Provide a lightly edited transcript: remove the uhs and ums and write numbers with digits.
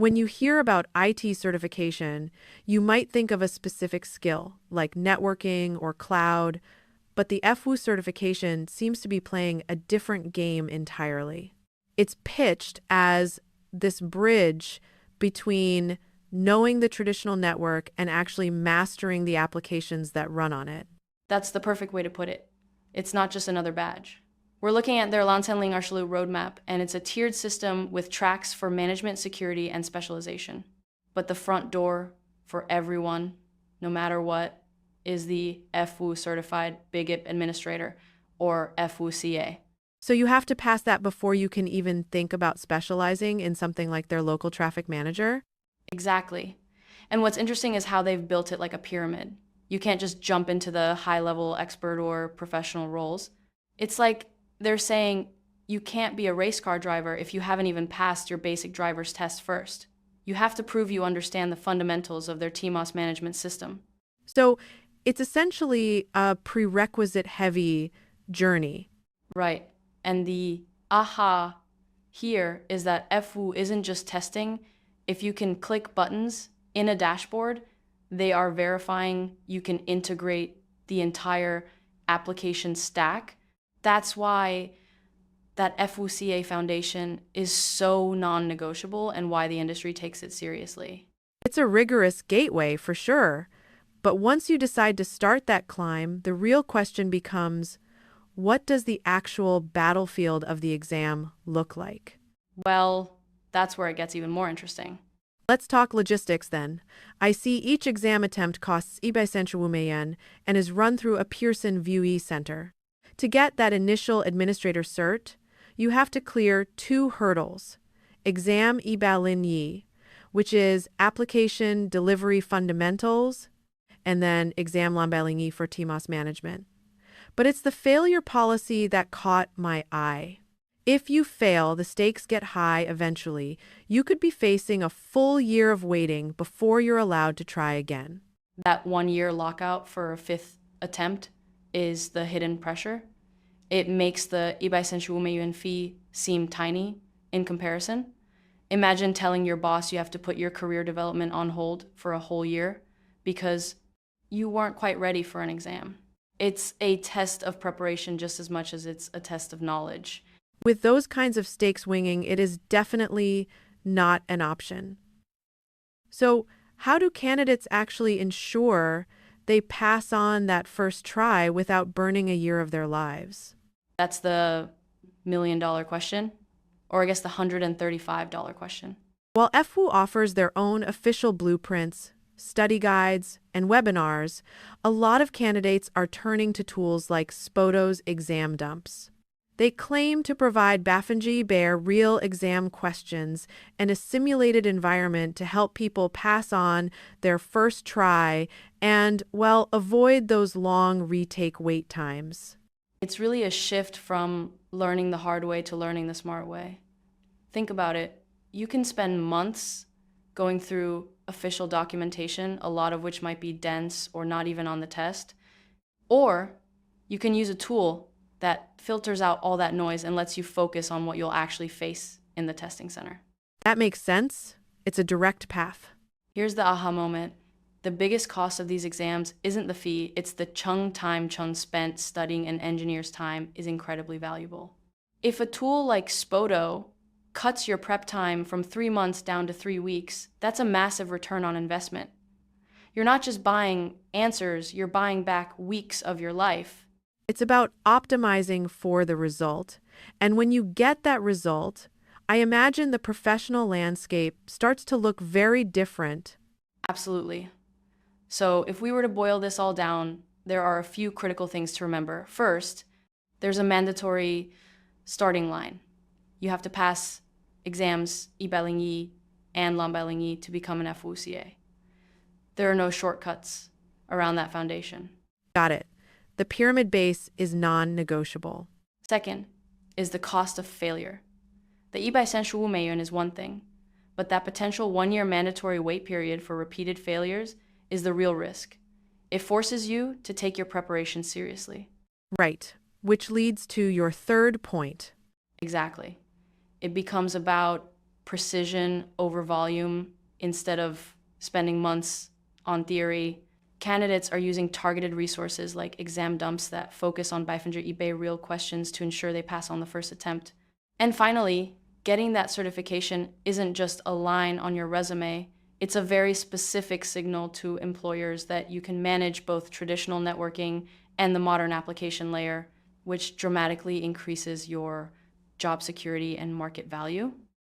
When you hear about IT certification, you might think of a specific skill, like networking or cloud, but the FWU certification seems to be playing a different game entirely. It's pitched as this bridge between knowing the traditional network and actually mastering the applications that run on it. That's the perfect way to put it. It's not just another badge. We're looking at their Lansenling Archelu roadmap, and it's a tiered system with tracks for management, security, and specialization. But the front door for everyone, no matter what, is the FWU certified BIGIP administrator, or FWU-CA. So you have to pass that before you can even think about specializing in something like their local traffic manager? Exactly. And what's interesting is how they've built it like a pyramid. You can't just jump into the high-level expert or professional roles. It's like they're saying you can't be a race car driver if you haven't even passed your basic driver's test first. You have to prove you understand the fundamentals of their TMOS management system. So it's essentially a prerequisite-heavy journey. Right. And the aha here is that FWU isn't just testing. If you can click buttons in a dashboard, they are verifying you can integrate the entire application stack. That's why that FWU-CA foundation is so non-negotiable and why the industry takes it seriously. It's a rigorous gateway for sure. But once you decide to start that climb, the real question becomes, what does the actual battlefield of the exam look like? Well, that's where it gets even more interesting. Let's talk logistics then. I see each exam attempt costs 1,500 yen and is run through a Pearson VUE center. To get that initial administrator cert, you have to clear two hurdles. Exam Ibalin which is Application Delivery Fundamentals, and then Exam Lambalingi for TMOS management. But it's the failure policy that caught my eye. If you fail, the stakes get high eventually. You could be facing a full year of waiting before you're allowed to try again. That 1 year lockout for a fifth attempt is the hidden pressure. It makes the Ibai fee seem tiny in comparison. Imagine telling your boss you have to put your career development on hold for a whole year because you weren't quite ready for an exam. It's a test of preparation just as much as it's a test of knowledge. With those kinds of stakes winging, it is definitely not an option. So, how do candidates actually ensure they pass on that first try without burning a year of their lives? That's the $1,000,000 question, or I guess the $135 question. While FWU offers their own official blueprints, study guides, and webinars, a lot of candidates are turning to tools like SPOTO's exam dumps. They claim to provide Bafanji Bear real exam questions and a simulated environment to help people pass on their first try and, well, avoid those long retake wait times. It's really a shift from learning the hard way to learning the smart way. Think about it. You can spend months going through official documentation, a lot of which might be dense or not even on the test, or you can use a tool that filters out all that noise and lets you focus on what you'll actually face in the testing center. That makes sense. It's a direct path. Here's the aha moment. The biggest cost of these exams isn't the fee, it's the time spent studying an engineer's time is incredibly valuable. If a tool like SPOTO cuts your prep time from 3 months down to 3 weeks, that's a massive return on investment. You're not just buying answers, you're buying back weeks of your life. It's about optimizing for the result. And when you get that result, I imagine the professional landscape starts to look very different. Absolutely. So if we were to boil this all down, there are a few critical things to remember. First, there's a mandatory starting line. You have to pass exams Ibalingi and Lambalingi to become an FWU-CA. There are no shortcuts around that foundation. Got it. The pyramid base is non-negotiable. Second is the cost of failure. The Ibai Senshuwumeyun is one thing, but that potential 1-year mandatory wait period for repeated failures is the real risk. It forces you to take your preparation seriously. Right, which leads to your third point. Exactly. It becomes about precision over volume instead of spending months on theory. Candidates are using targeted resources like exam dumps that focus on Beifinger eBay real questions to ensure they pass on the first attempt. And finally, getting that certification isn't just a line on your resume. It's a very specific signal to employers that you can manage both traditional networking and the modern application layer, which dramatically increases your job security and market value.